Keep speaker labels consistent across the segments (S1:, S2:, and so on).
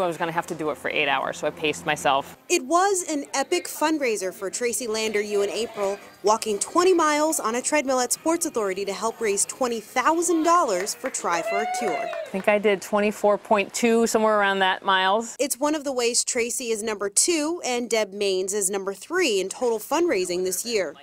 S1: knew I was going to have to do it for 8 hours, so I paced myself.
S2: It was an epic fundraiser for Tracy Landerue in April, walking 20 miles on a treadmill at Sports Authority to help raise $20,000 for Try for a Cure.
S1: I think I did 24.2, somewhere around that miles.
S2: It's one of the ways Tracy is #2 and Deb Maines is #3 in total fundraising this year.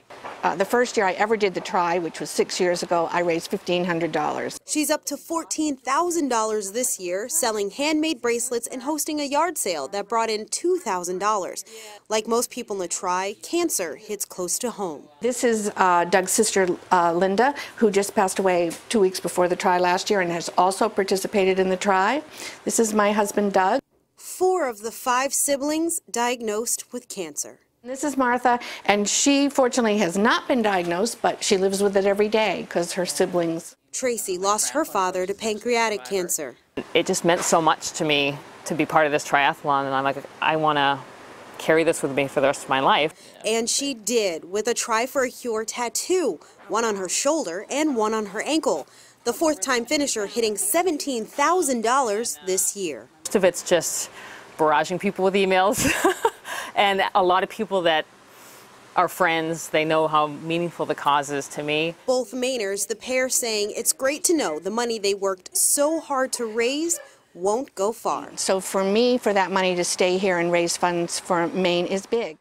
S3: The first year I ever did the Try, which was 6 years ago, I raised $1,500.
S2: She's up to $14,000 this year, selling handmade bracelets and hosting a yard sale that brought in $2,000. Like most people in the Try, cancer hits close to home.
S3: This is Doug's sister, Linda, who just passed away 2 weeks before the Try last year and has also participated in the Try. This is my husband, Doug.
S2: 4 of the 5 siblings diagnosed with cancer.
S3: This is Martha, and she fortunately has not been diagnosed, but she lives with it every day because her siblings.
S2: Tracy lost her father to pancreatic cancer.
S1: It just meant so much to me to be part of this triathlon, and I'm like, I want to carry this with me for the rest of my life.
S2: And she did, with a Try for a Cure tattoo, one on her shoulder and one on her ankle. The 4th-time finisher hitting $17,000 this year.
S1: Most of it's just barraging people with emails. And a lot of people that are friends, they know how meaningful the cause is to me.
S2: Both Mainers, the pair, saying it's great to know the money they worked so hard to raise won't go far.
S3: So for me, for that money to stay here and raise funds for Maine is big.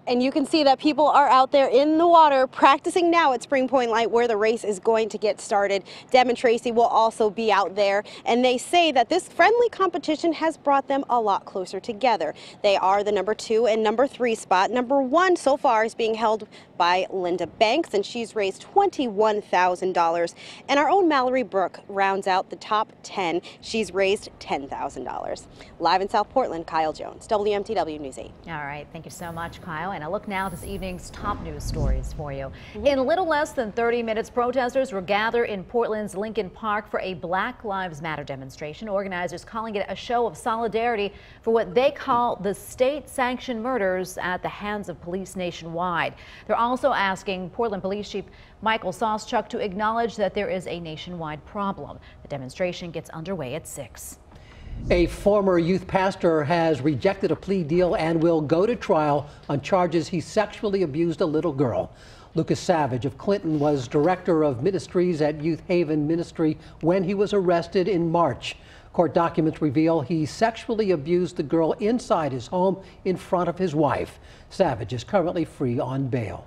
S2: And you can see that people are out there in the water practicing now at Spring Point Light, where the race is going to get started. Deb and Tracy will also be out there, and they say that this friendly competition has brought them a lot closer together. They are the #2 and #3 spot. #1 so far is being held by Linda Banks, and she's raised $21,000. And our own Mallory Brooke rounds out the top 10. She's raised $10,000. Live in South Portland, Kyle Jones, WMTW News 8.
S4: All right, thank you so much, Kyle. And a look now at this evening's top news stories for you. In a little less than 30 minutes, protesters will gather in Portland's Lincoln Park for a Black Lives Matter demonstration. Organizers calling it a show of solidarity for what they call the state-sanctioned murders at the hands of police nationwide. They're also asking Portland Police Chief Michael Sawschuk to acknowledge that there is a nationwide problem. The demonstration gets underway at 6.
S5: A former youth pastor has rejected a plea deal and will go to trial on charges he sexually abused a little girl. Lucas Savage of Clinton was director of ministries at Youth Haven Ministry when he was arrested in March. Court documents reveal he sexually abused the girl inside his home in front of his wife. Savage is currently free on bail.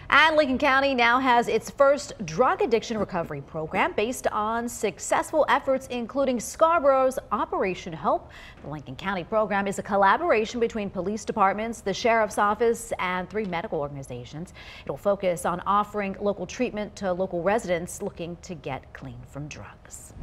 S4: And Lincoln County now has its first drug addiction recovery program based on successful efforts, including Scarborough's Operation Hope. The Lincoln County program is a collaboration between police departments, the sheriff's office, and 3 medical organizations. It'll focus on offering local treatment to local residents looking to get clean from drugs.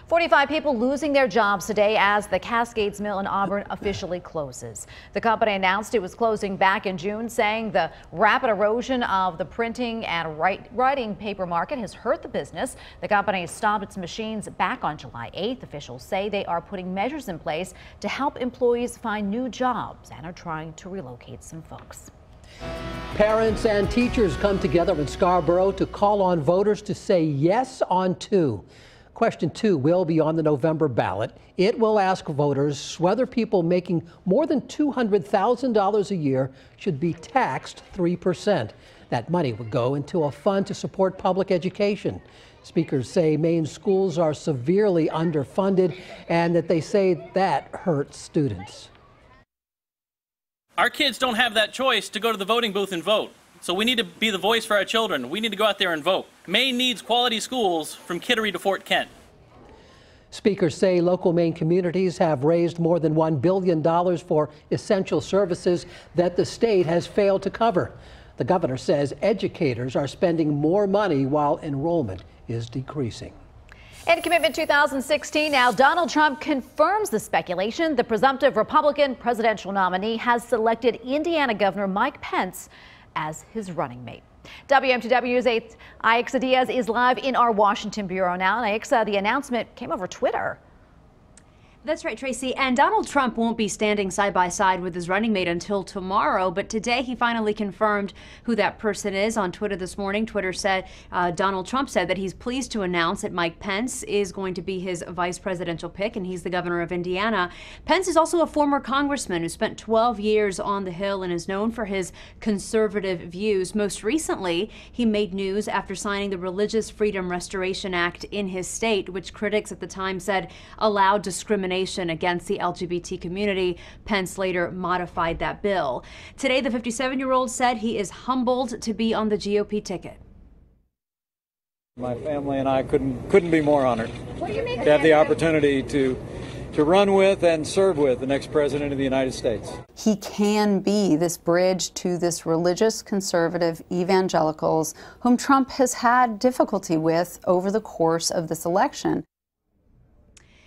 S4: 45 people losing their jobs today as the Cascades Mill in Auburn officially closes. The company announced it was closing back in June, saying the rapid erosion of the printing and writing paper market has hurt the business. The company stopped its machines back on July 8th. Officials say they are putting measures in place to help employees find new jobs and are trying to relocate some folks.
S5: Parents and teachers come together in Scarborough to call on voters to say yes on 2. Question 2 will be on the November ballot. It will ask voters whether people making more than $200,000 a year should be taxed 3%. That money would go into a fund to support public education. Speakers say Maine schools are severely underfunded and that they say that hurts students.
S6: Our kids don't have that choice to go to the voting booth and vote. So we need to be the voice for our children. We need to go out there and vote. Maine needs quality schools from Kittery to Fort Kent.
S5: Speakers say local Maine communities have raised more than $1 billion for essential services that the state has failed to cover. The governor says educators are spending more money while enrollment is decreasing.
S4: In Commitment 2016, now Donald Trump confirms the speculation. The presumptive Republican presidential nominee has selected Indiana Governor Mike Pence as his running mate. WMTW's 8 Aixa Diaz is live in our Washington bureau now. And Aixa, the announcement came over Twitter.
S7: That's right, Tracy. And Donald Trump won't be standing side by side with his running mate until tomorrow. But today he finally confirmed who that person is on Twitter this morning. Twitter said, Donald Trump said that he's pleased to announce that Mike Pence is going to be his vice presidential pick, and he's the governor of Indiana. Pence is also a former congressman who spent 12 years on the Hill and is known for his conservative views. Most recently, he made news after signing the Religious Freedom Restoration Act in his state, which critics at the time said allowed discrimination against the LGBT community. Pence later modified that bill. Today, the 57-year-old said he is humbled to be on the GOP ticket.
S8: My family and I couldn't be more honored to have the opportunity to run with and serve with the next president of the United States.
S9: He can be this bridge to this religious conservative evangelicals whom Trump has had difficulty with over the course of this election.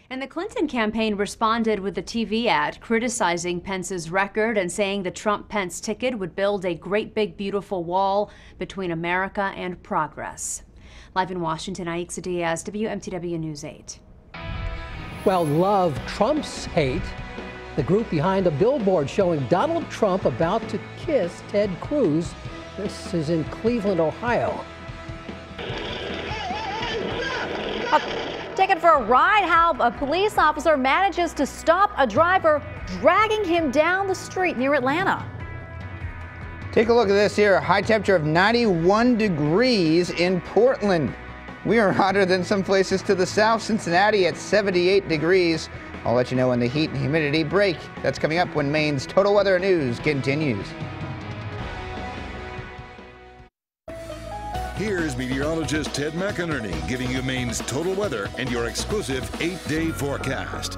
S7: And the Clinton campaign responded with a TV ad criticizing Pence's record and saying the Trump-Pence ticket would build a great big beautiful wall between America and progress. Live in Washington, Aixa Diaz, WMTW News 8.
S5: Well, love trumps hate. The group behind a billboard showing Donald Trump about to kiss Ted Cruz. This is in Cleveland, Ohio.
S4: Taken for a ride, how a police officer manages to stop a driver dragging him down the street near Atlanta.
S10: Take a look at this here, a high temperature of 91 degrees in Portland. We are hotter than some places to the south. Cincinnati at 78 degrees. I'll let you know when the heat and humidity break. That's coming up when Maine's Total Weather News continues.
S11: Here's meteorologist Ted McInerney giving you Maine's total weather and your exclusive 8-day forecast.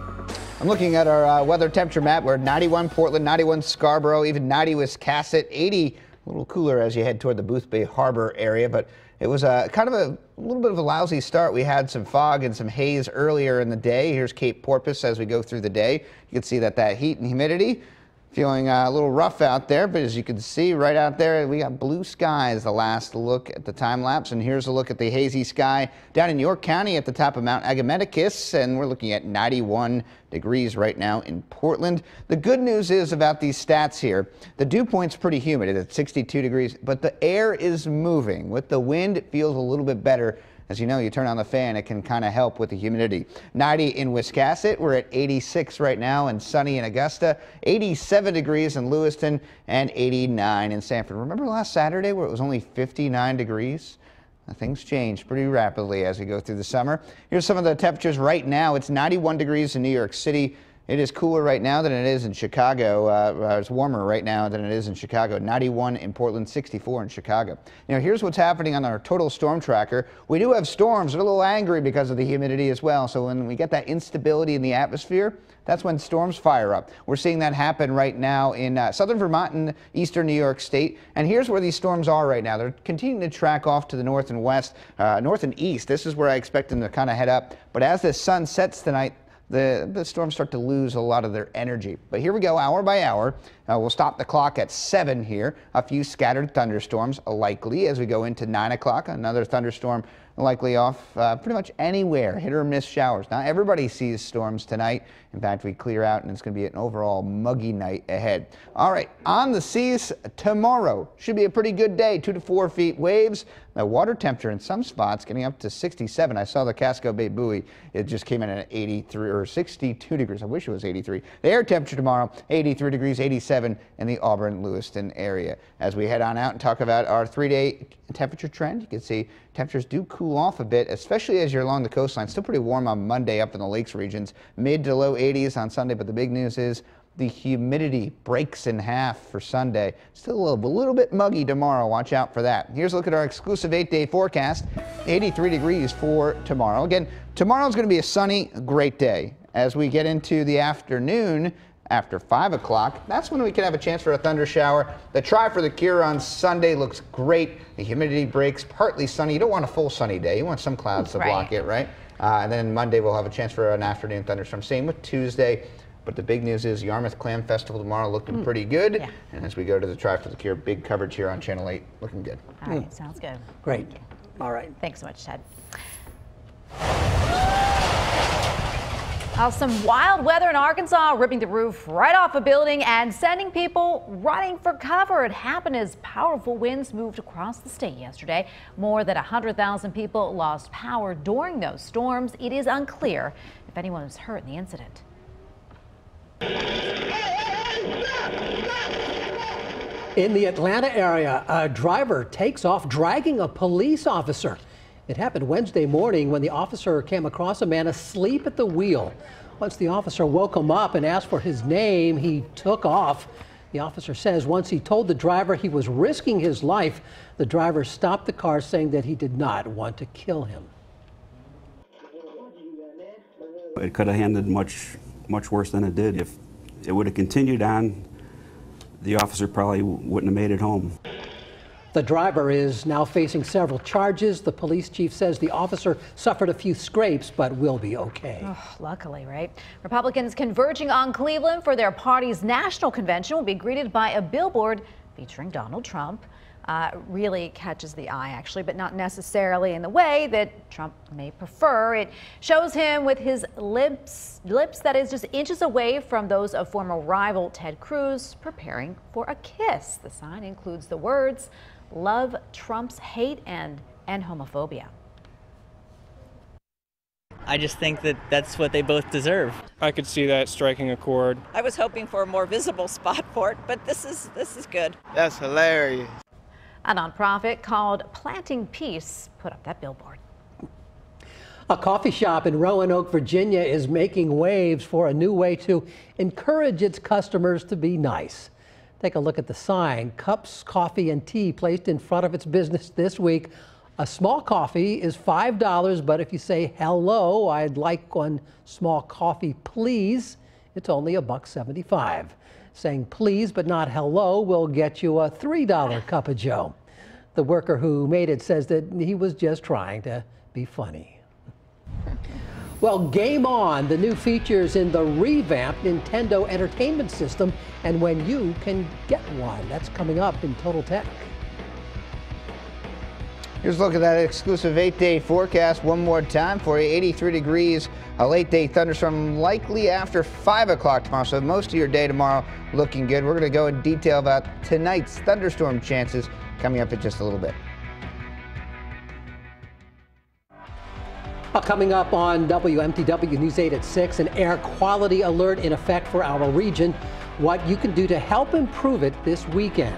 S10: I'm looking at our weather temperature map. We're at 91 Portland, 91 Scarborough, even 90 Wiscasset, 80 a little cooler as you head toward the Boothbay Harbor area, but it was kind of a little bit of a lousy start. We had some fog and some haze earlier in the day. Here's Cape Porpoise as we go through the day. You can see that heat and humidity feeling a little rough out there, but as you can see right out there, we got blue skies. The last look at the time lapse, and here's a look at the hazy sky down in York County at the top of Mount Agamenticus, and we're looking at 91 degrees right now in Portland. The good news is about these stats here. The dew point's pretty humid. It's at 62 degrees, but the air is moving. With the wind, it feels a little bit better. As you know, you turn on the fan, it can kind of help with the humidity. 90 in Wiscasset, we're at 86 right now, and sunny in Augusta, 87 degrees in Lewiston, and 89 in Sanford. Remember last Saturday where it was only 59 degrees? Things change pretty rapidly as we go through the summer. Here's some of the temperatures right now. It's 91 degrees in New York City. It is cooler right now than it is in Chicago. It's warmer right now than it is in Chicago. 91 in Portland, 64 in Chicago. Now, here's what's happening on our total storm tracker. We do have storms. They're a little angry because of the humidity as well. So when we get that instability in the atmosphere, that's when storms fire up. We're seeing that happen right now in southern Vermont and eastern New York State. And here's where these storms are right now. They're continuing to track off to the north and west, north and east. This is where I expect them to kind of head up. But as the sun sets tonight, the storms start to lose a lot of their energy. But here we go, hour by hour. We'll stop the clock at 7 here. A few scattered thunderstorms likely as we go into 9 o'clock. Another thunderstorm likely off pretty much anywhere. Hit or miss showers. Not everybody sees storms tonight. In fact, we clear out and it's going to be an overall muggy night ahead. All right, on the seas tomorrow. Should be a pretty good day. 2 to 4 feet waves. The water temperature in some spots getting up to 67. I saw the Casco Bay buoy. It just came in at 83 or 62 degrees. I wish it was 83. The air temperature tomorrow, 83 degrees, 87 in the Auburn-Lewiston area. As we head on out and talk about our 3-day temperature trend, you can see temperatures do cool off a bit, especially as you're along the coastline. Still pretty warm on Monday up in the lakes regions. Mid to low 80s on Sunday, but the big news is the humidity breaks in half for Sunday. Still a little bit muggy tomorrow. Watch out for that. Here's a look at our exclusive 8-day forecast. 83 degrees for tomorrow. Again, tomorrow's going to be a sunny, great day. As we get into the afternoon, after 5 o'clock, that's when we can have a chance for a thunder shower. The try for the cure on Sunday looks great. The humidity breaks, partly sunny. You don't want a full sunny day. You want some clouds to block it, right? And then Monday we'll have a chance for an afternoon thunderstorm. Same with Tuesday. But the big news is Yarmouth Clam Festival tomorrow looking pretty good. Yeah. And as we go to the Try for the Cure, big coverage here on Channel 8, looking good.
S4: All right, sounds good.
S5: Great. All right.
S4: Thanks so much, Ted. Some wild weather in Arkansas, ripping the roof right off a building and sending people running for cover. It happened as powerful winds moved across the state yesterday. More than 100,000 people lost power during those storms. It is unclear if anyone was hurt in the incident.
S5: In the Atlanta area, a driver takes off dragging a police officer. It happened Wednesday morning when the officer came across a man asleep at the wheel. Once the officer woke him up and asked for his name, he took off. The officer says once he told the driver he was risking his life, the driver stopped the car saying that he did not want to kill him.
S12: It could have ended much worse than it did. If it would have continued on, the officer probably wouldn't have made it home.
S5: The driver is now facing several charges. The police chief says the officer suffered a few scrapes but will be okay.
S4: Oh, luckily, right? Republicans converging on Cleveland for their party's national convention will be greeted by a billboard featuring Donald Trump. Really catches the eye, actually, but not necessarily in the way that Trump may prefer. It shows him with his lips that is just inches away from those of former rival Ted Cruz, preparing for a kiss. The sign includes the words, "Love Trump's hate and homophobia."
S13: I just think that that's what they both deserve.
S14: I could see that striking a chord.
S15: I was hoping for a more visible spot for it, but this is good.
S16: That's hilarious.
S4: A nonprofit called Planting Peace put up that billboard.
S5: A coffee shop in Roanoke, Virginia is making waves for a new way to encourage its customers to be nice. Take a look at the sign. Cups, coffee, and tea placed in front of its business this week. A small coffee is $5, but if you say, "Hello, I'd like one small coffee, please," it's only $1.75. Saying please but not hello will get you a $3 cup of joe. The worker who made it says that he was just trying to be funny. Well, game on, the new features in the revamped Nintendo Entertainment System and when you can get one. That's coming up in Total Tech.
S10: Here's a look at that exclusive 8-day forecast one more time for you. 83 degrees, a late-day thunderstorm likely after 5 o'clock tomorrow, so most of your day tomorrow looking good. We're going to go in detail about tonight's thunderstorm chances coming up in just a little bit.
S5: Coming up on WMTW News 8 at 6, an air quality alert in effect for our region. What you can do to help improve it this weekend.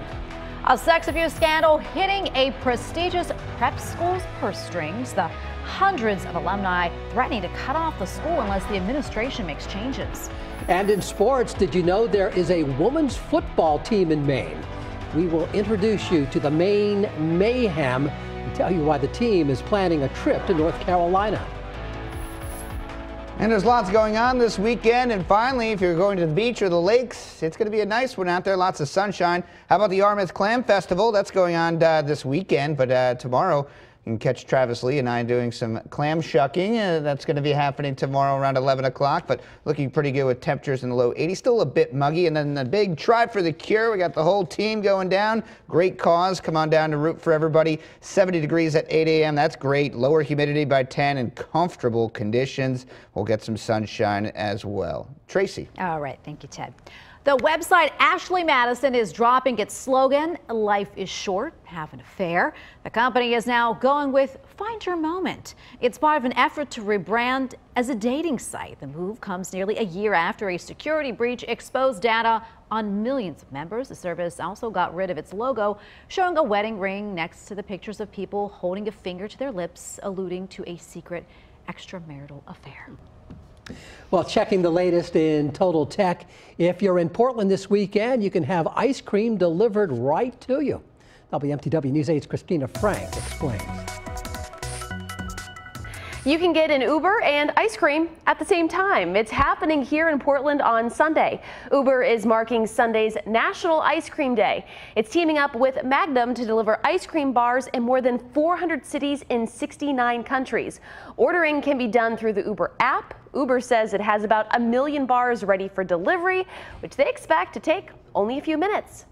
S4: A sex abuse scandal hitting a prestigious prep school's purse strings. The hundreds of alumni threatening to cut off the school unless the administration makes changes.
S5: And in sports, did you know there is a women's football team in Maine? We will introduce you to the Maine Mayhem and tell you why the team is planning a trip to North Carolina.
S10: And there's lots going on this weekend. And finally, if you're going to the beach or the lakes, it's going to be a nice one out there. Lots of sunshine. How about the Yarmouth Clam Festival? That's going on this weekend. But tomorrow, you can catch Travis Lee and I doing some clam shucking. That's going to be happening tomorrow around 11 o'clock. But looking pretty good with temperatures in the low 80s. Still a bit muggy. And then the big Try for the Cure. We got the whole team going down. Great cause. Come on down to root for everybody. 70 degrees at 8 a.m. That's great. Lower humidity by 10 and comfortable conditions. We'll get some sunshine as well. Tracy.
S4: All right. Thank you, Ted. The website Ashley Madison is dropping its slogan, "Life is short, have an affair." The company is now going with "Find Your Moment." It's part of an effort to rebrand as a dating site. The move comes nearly a year after a security breach exposed data on millions of members. The service also got rid of its logo, showing a wedding ring next to the pictures of people holding a finger to their lips, alluding to a secret extramarital affair.
S5: Well, checking the latest in Total Tech. If you're in Portland this weekend, you can have ice cream delivered right to you. WMTW News 8's Christina Frank explains.
S17: You can get an Uber and ice cream at the same time. It's happening here in Portland on Sunday. Uber is marking Sunday's National Ice Cream Day. It's teaming up with Magnum to deliver ice cream bars in more than 400 cities in 69 countries. Ordering can be done through the Uber app. Uber says it has about 1 million bars ready for delivery, which they expect to take only a few minutes.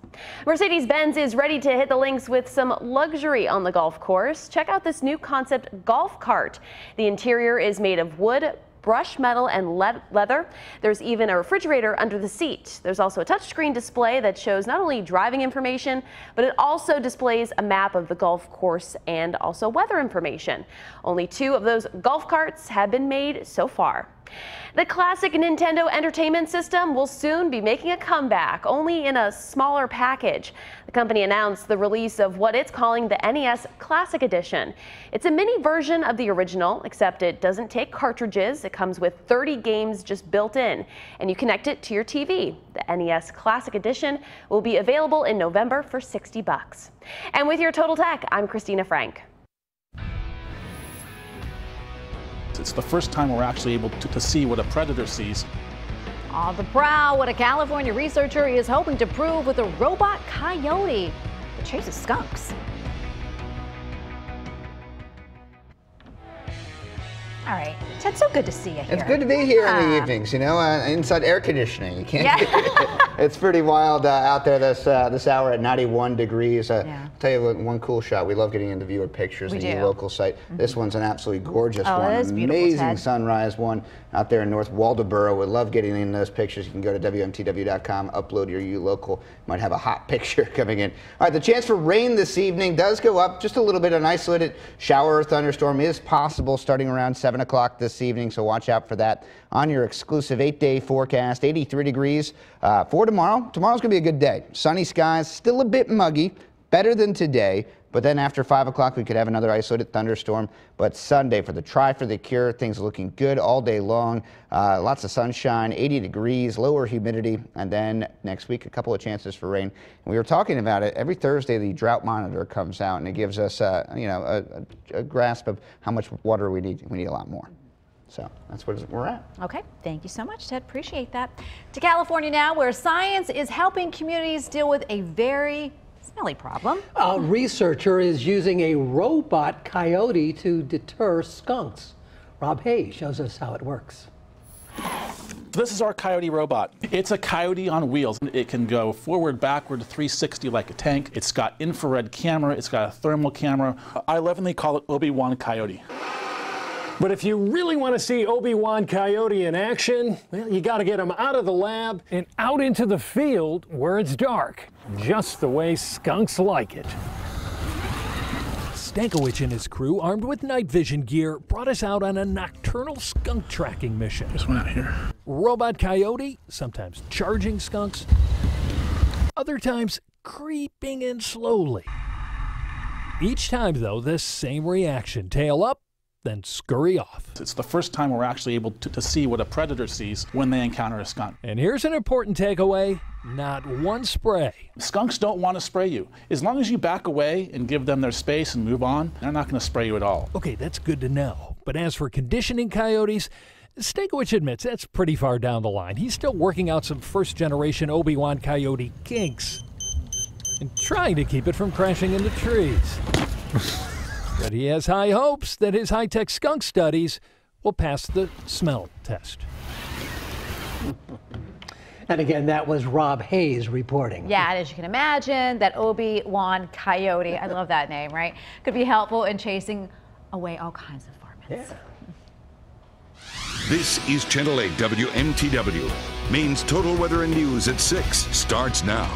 S17: Mercedes-Benz is ready to hit the links with some luxury on the golf course. Check out this new concept golf cart. The interior is made of wood, brushed metal and leather. There's even a refrigerator under the seat. There's also a touchscreen display that shows not only driving information, but it also displays a map of the golf course and also weather information. Only 2 of those golf carts have been made so far. The classic Nintendo Entertainment System will soon be making a comeback, only in a smaller package. The company announced the release of what it's calling the NES Classic Edition. It's a mini version of the original, except it doesn't take cartridges. It comes with 30 games just built in, and you connect it to your TV. The NES Classic Edition will be available in November for $60. And with your Total Tech, I'm Christina Frank.
S16: It's the first time we're actually able to see what a predator sees.
S4: On the prowl, what a California researcher is hoping to prove with a robot coyote that chases skunks. All right, Ted, so good to see you here.
S10: It's good to be here in the evenings, you know, inside air conditioning. You can't. It's pretty wild out there this hour at 91 degrees. I'll tell you one cool shot. We love getting into viewer pictures in your local site. This one's an absolutely gorgeous one.
S4: That is beautiful,
S10: amazing
S4: Ted.
S10: sunrise one out there in North Waldoboro. We love getting in those pictures. You can go to WMTW.com, upload your local. Might have a hot picture coming in. All right, the chance for rain this evening does go up just a little bit. An isolated shower or thunderstorm is possible starting around 7 o'clock this evening, so watch out for that on your exclusive 8-day forecast. 83 degrees for tomorrow. Tomorrow's going to be a good day. Sunny skies, still a bit muggy, better than today. But then after 5 o'clock, we could have another isolated thunderstorm. But Sunday, for the try for the cure, things are looking good all day long. Lots of sunshine, 80 degrees, lower humidity. And then next week, a couple of chances for rain. And we were talking about it. Every Thursday, the drought monitor comes out, and it gives us a grasp of how much water we need. We need a lot more. So that's where we're at.
S4: Okay, thank you so much, Ted. Appreciate that. To California now, where science is helping communities deal with a very smelly problem.
S5: A researcher is using a robot coyote to deter skunks. Rob Hayes shows us how it works.
S16: This is our coyote robot. It's a coyote on wheels. It can go forward, backward, 360 like a tank. It's got infrared camera. It's got a thermal camera. I lovingly call it Obi-Wan Coyote.
S18: But if you really want to see Obi-Wan Coyote in action, well, you got to get him out of the lab and out into the field where it's dark, just the way skunks like it. Stankiewicz and his crew, armed with night vision gear, brought us out on a nocturnal skunk tracking mission.
S16: This one out here.
S18: Robot Coyote, sometimes charging skunks, other times creeping in slowly. Each time, though, the same reaction, tail up, then scurry off.
S16: It's the first time we're actually able to see what a predator sees when they encounter a skunk.
S18: And here's an important takeaway: not one spray.
S16: Skunks don't want to spray you. As long as you back away and give them their space and move on, they're not going to spray you at all.
S18: Okay, that's good to know. But as for conditioning coyotes, Stankiewicz admits that's pretty far down the line. He's still working out some first-generation Obi-Wan Coyote kinks and trying to keep it from crashing into trees. But he has high hopes that his high-tech skunk studies will pass the smell test.
S5: And again, that was Rob Hayes reporting.
S4: Yeah, and as you can imagine, that Obi-Wan Coyote, I love that name, right? Could be helpful in chasing away all kinds of varmints.
S11: Yeah. This is Channel 8 WMTW. Maine's total weather and news at 6 starts now.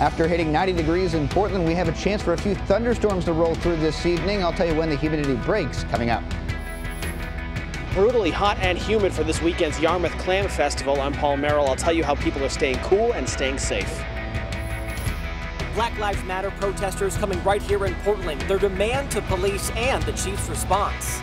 S10: After hitting 90 degrees in Portland, we have a chance for a few thunderstorms to roll through this evening. I'll tell you when the humidity breaks coming up.
S19: Brutally hot and humid for this weekend's Yarmouth Clam Festival. I'm Paul Merrill. I'll tell you how people are staying cool and staying safe.
S20: Black Lives Matter protesters coming right here in Portland. Their demand to police and the chief's response.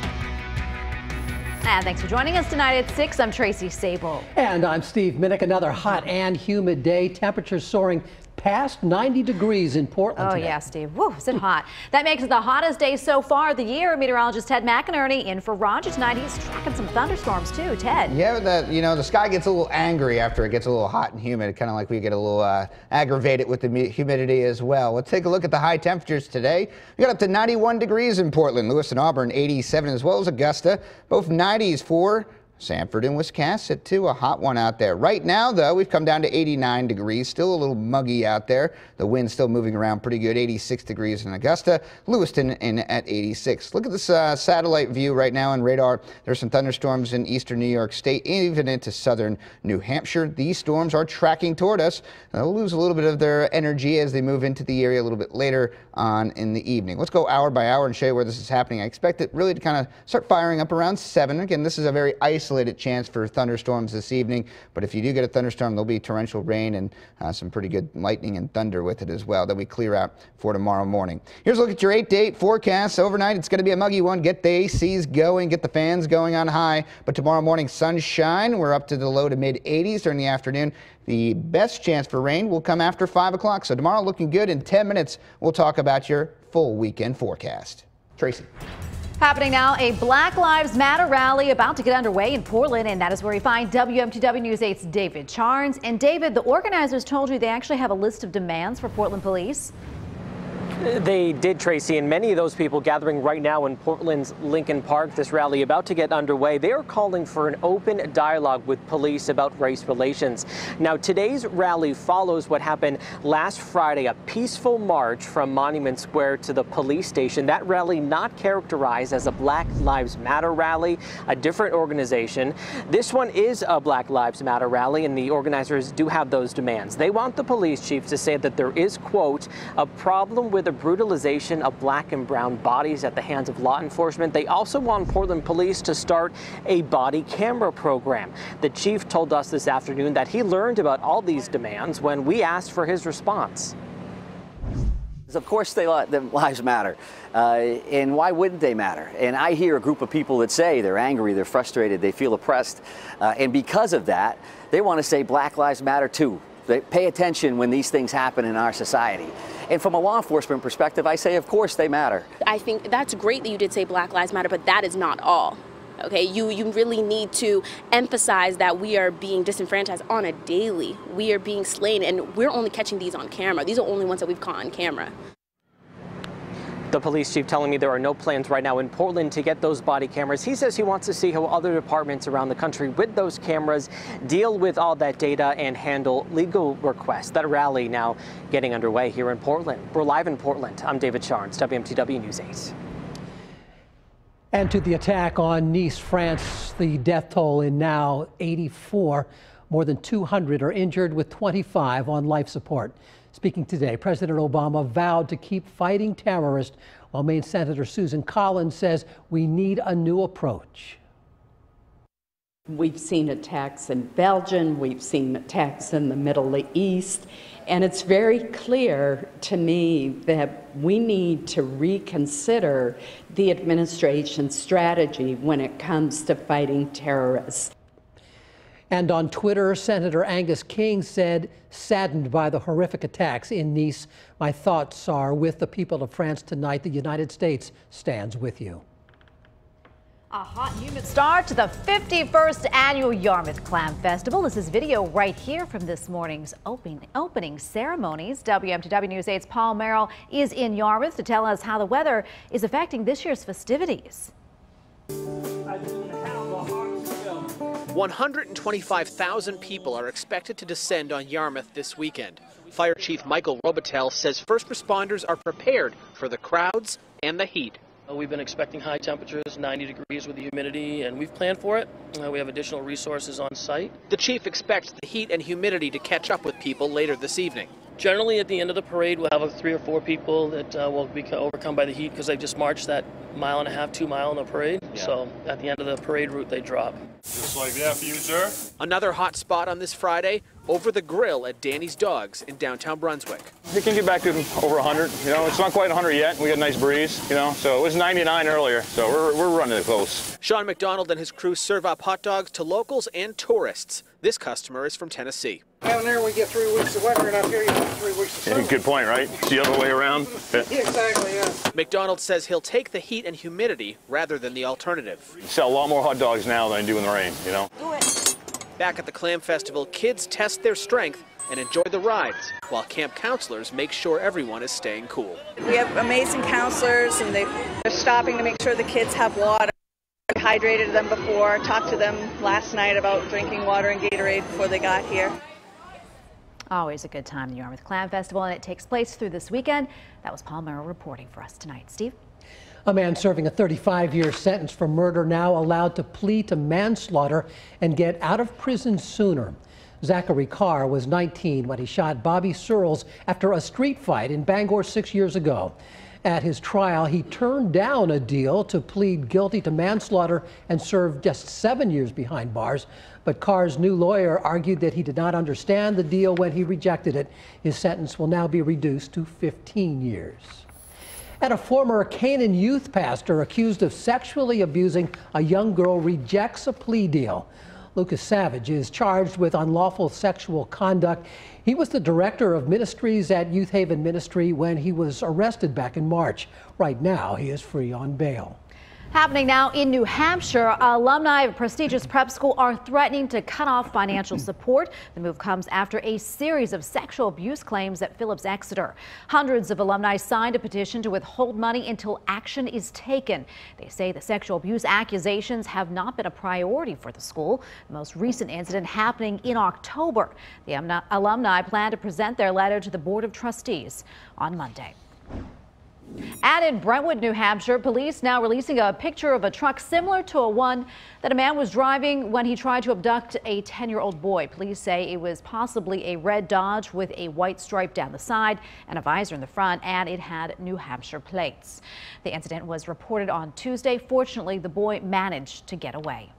S4: And thanks for joining us tonight at 6. I'm Tracy Sable.
S5: And I'm Steve Minnick. Another hot and humid day. Temperatures soaring past 90 degrees in Portland today.
S4: Yeah, Steve. Woo, is it hot? That makes it the hottest day so far of the year. Meteorologist Ted McInerney in for Roger tonight. He's tracking some thunderstorms too. Ted.
S10: Yeah, the sky gets a little angry after it gets a little hot and humid. Kind of like we get a little aggravated with the humidity as well. Let's take a look at the high temperatures today. We got up to 91 degrees in Portland, Lewis and Auburn 87, as well as Augusta. Both 90s for Sanford and Wiscasset, too. A hot one out there. Right now, though, we've come down to 89 degrees. Still a little muggy out there. The wind's still moving around pretty good. 86 degrees in Augusta. Lewiston in at 86. Look at this satellite view right now on radar. There's some thunderstorms in eastern New York State, even into southern New Hampshire. These storms are tracking toward us. They'll lose a little bit of their energy as they move into the area a little bit later on in the evening. Let's go hour by hour and show you where this is happening. I expect it really to kind of start firing up around 7. Again, this is a very isolated chance for thunderstorms this evening, but if you do get a thunderstorm, there'll be torrential rain and some pretty good lightning and thunder with it as well that we clear out for tomorrow morning. Here's a look at your 8-to-8 forecast. Overnight, it's going to be a muggy one. Get the ACs going, get the fans going on high, but tomorrow morning, sunshine. We're up to the low to mid 80s during the afternoon. The best chance for rain will come after 5 o'clock. So tomorrow looking good. In 10 minutes, we'll talk about your full weekend forecast. Tracy.
S4: Happening now, a Black Lives Matter rally about to get underway in Portland, and that is where we find WMTW News 8's David Charnes. And David, the organizers told you they actually have a list of demands for Portland police.
S20: They did, Tracy, and many of those people gathering right now in Portland's Lincoln Park, this rally about to get underway. They are calling for an open dialogue with police about race relations. Now, today's rally follows what happened last Friday, a peaceful march from Monument Square to the police station. That rally not characterized as a Black Lives Matter rally, a different organization. This one is a Black Lives Matter rally, and the organizers do have those demands. They want the police chief to say that there is, quote, a problem with the brutalization of black and brown bodies at the hands of law enforcement. They also want Portland police to start a body camera program. The chief told us this afternoon that he learned about all these demands when we asked for his response.
S21: Of course their lives matter, and why wouldn't they matter? And I hear a group of people that say they're angry, they're frustrated, they feel oppressed, and because of that, they want to say Black Lives Matter too. They pay attention when these things happen in our society. And from a law enforcement perspective, I say, of course, they matter.
S22: I think that's great that you did say Black Lives Matter, but that is not all. Okay, you really need to emphasize that we are being disenfranchised on a daily. We are being slain, and we're only catching these on camera. These are only ones that we've caught on camera.
S20: The police chief telling me there are no plans right now in Portland to get those body cameras. He says he wants to see how other departments around the country with those cameras deal with all that data and handle legal requests. That rally now getting underway here in Portland. We're live in Portland. I'm David Charnes, WMTW News 8.
S5: And to the attack on Nice, France, the death toll in now 84. More than 200 are injured, with 25 on life support. Speaking today, President Obama vowed to keep fighting terrorists, while Maine Senator Susan Collins says we need a new approach.
S23: We've seen attacks in Belgium, we've seen attacks in the Middle East, and it's very clear to me that we need to reconsider the administration's strategy when it comes to fighting terrorists.
S5: And on Twitter, Senator Angus King said, saddened by the horrific attacks in Nice, my thoughts are with the people of France tonight. The United States stands with you.
S4: A hot and humid start to the 51st annual Yarmouth Clam Festival. This is video right here from this morning's opening ceremonies. WMTW News 8's Paul Merrill is in Yarmouth to tell us how the weather is affecting this year's festivities.
S19: 125,000 people are expected to descend on Yarmouth this weekend. Fire Chief Michael Robitel says first responders are prepared for the crowds and the heat.
S24: We've been expecting high temperatures, 90 degrees with the humidity, and we've planned for it. We have additional resources on site.
S19: The chief expects the heat and humidity to catch up with people later this evening.
S24: Generally, at the end of the parade, we'll have 3 or 4 people that will be overcome by the heat because they've just marched that 1.5 mile, 2 mile in the parade. Yeah. So at the end of the parade route, they drop.
S25: Just like that for you, sir.
S19: Another hot spot on this Friday, over the grill at Danny's Dogs in downtown Brunswick.
S25: It can get back to over 100. You know, it's not quite 100 yet. We got a nice breeze, you know, so it was 99 earlier, so we're running it close.
S19: Sean McDonald and his crew serve up hot dogs to locals and tourists. This customer is from Tennessee.
S26: Down there we get 3 weeks of winter, and up here you get 3 weeks of summer.
S25: Good point, right? It's the other way around.
S26: Yeah, exactly, yeah.
S19: McDonald says he'll take the heat and humidity rather than the alternative.
S25: You sell a lot more hot dogs now than I do in the rain, you know?
S19: Do it. Back at the Clam Festival, kids test their strength and enjoy the rides, while camp counselors make sure everyone is staying cool.
S27: We have amazing counselors, and they're stopping to make sure the kids have water,
S1: hydrated them before, talked to them last night about drinking water and Gatorade before they got here.
S4: Always a good time, the Yarmouth Clam Festival, and it takes place through this weekend. That was Paul Merrill reporting for us tonight. Steve?
S5: A man serving a 35-year sentence for murder now allowed to plead to manslaughter and get out of prison sooner. Zachary Carr was 19 when he shot Bobby Searles after a street fight in Bangor 6 years ago. At his trial, he turned down a deal to plead guilty to manslaughter and serve just 7 years behind bars. But Carr's new lawyer argued that he did not understand the deal when he rejected it. His sentence will now be reduced to 15 years. And a former Canaan youth pastor accused of sexually abusing a young girl rejects a plea deal. Lucas Savage is charged with unlawful sexual conduct. He was the director of ministries at Youth Haven Ministry when he was arrested back in March. Right now, he is free on bail.
S4: Happening now in New Hampshire, alumni of a prestigious prep school are threatening to cut off financial support. The move comes after a series of sexual abuse claims at Phillips Exeter. Hundreds of alumni signed a petition to withhold money until action is taken. They say the sexual abuse accusations have not been a priority for the school. The most recent incident happening in October. The alumni plan to present their letter to the Board of Trustees on Monday. And in Brentwood, New Hampshire, police now releasing a picture of a truck similar to one that a man was driving when he tried to abduct a 10-year-old boy. Police say it was possibly a red Dodge with a white stripe down the side and a visor in the front, and it had New Hampshire plates. The incident was reported on Tuesday. Fortunately, the boy managed to get away.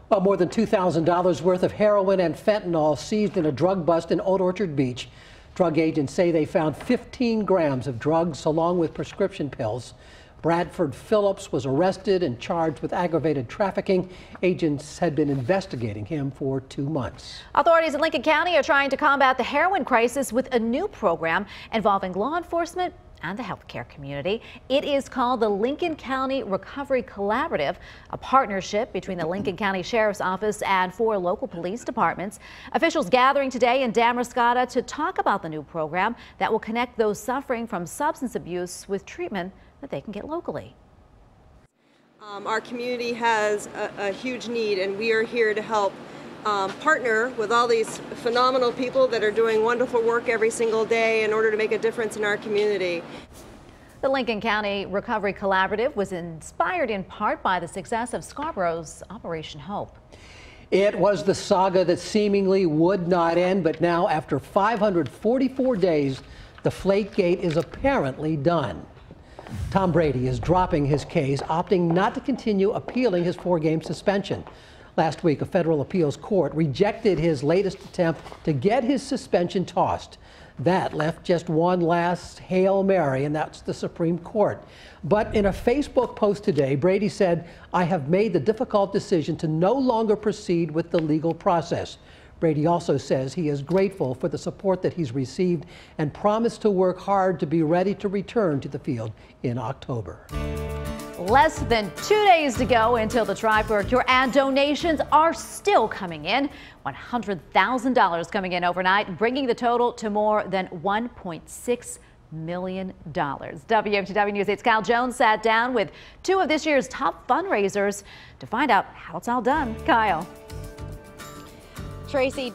S5: Well, more than $2,000 worth of heroin and fentanyl seized in a drug bust in Old Orchard Beach. Drug agents say they found 15 grams of drugs along with prescription pills. Bradford Phillips was arrested and charged with aggravated trafficking. Agents had been investigating him for 2 months.
S4: Authorities in Lincoln County are trying to combat the heroin crisis with a new program involving law enforcement and the healthcare community. It is called the Lincoln County Recovery Collaborative, a partnership between the Lincoln County Sheriff's Office and 4 local police departments. Officials gathering today in Damariscotta to talk about the new program that will connect those suffering from substance abuse with treatment that they can get locally.
S2: Our community has a huge need, and we are here to help partner with all these phenomenal people that are doing wonderful work every single day in order to make a difference in our community.
S4: The Lincoln County Recovery Collaborative was inspired in part by the success of Scarborough's Operation Hope.
S5: It was the saga that seemingly would not end, but now after 544 days, the Deflategate is apparently done. Tom Brady is dropping his case, opting not to continue appealing his 4-game suspension. Last week, a federal appeals court rejected his latest attempt to get his suspension tossed. That left just one last Hail Mary, and that's the Supreme Court. But in a Facebook post today, Brady said, "I have made the difficult decision to no longer proceed with the legal process." Brady also says he is grateful for the support that he's received and promised to work hard to be ready to return to the field in October.
S4: Less than 2 days to go until the Try for a Cure, and donations are still coming in. $100,000 coming in overnight, bringing the total to more than $1.6 million. WMTW News 8's Kyle Jones sat down with 2 of this year's top fundraisers to find out how it's all done. Kyle.
S22: Tracy.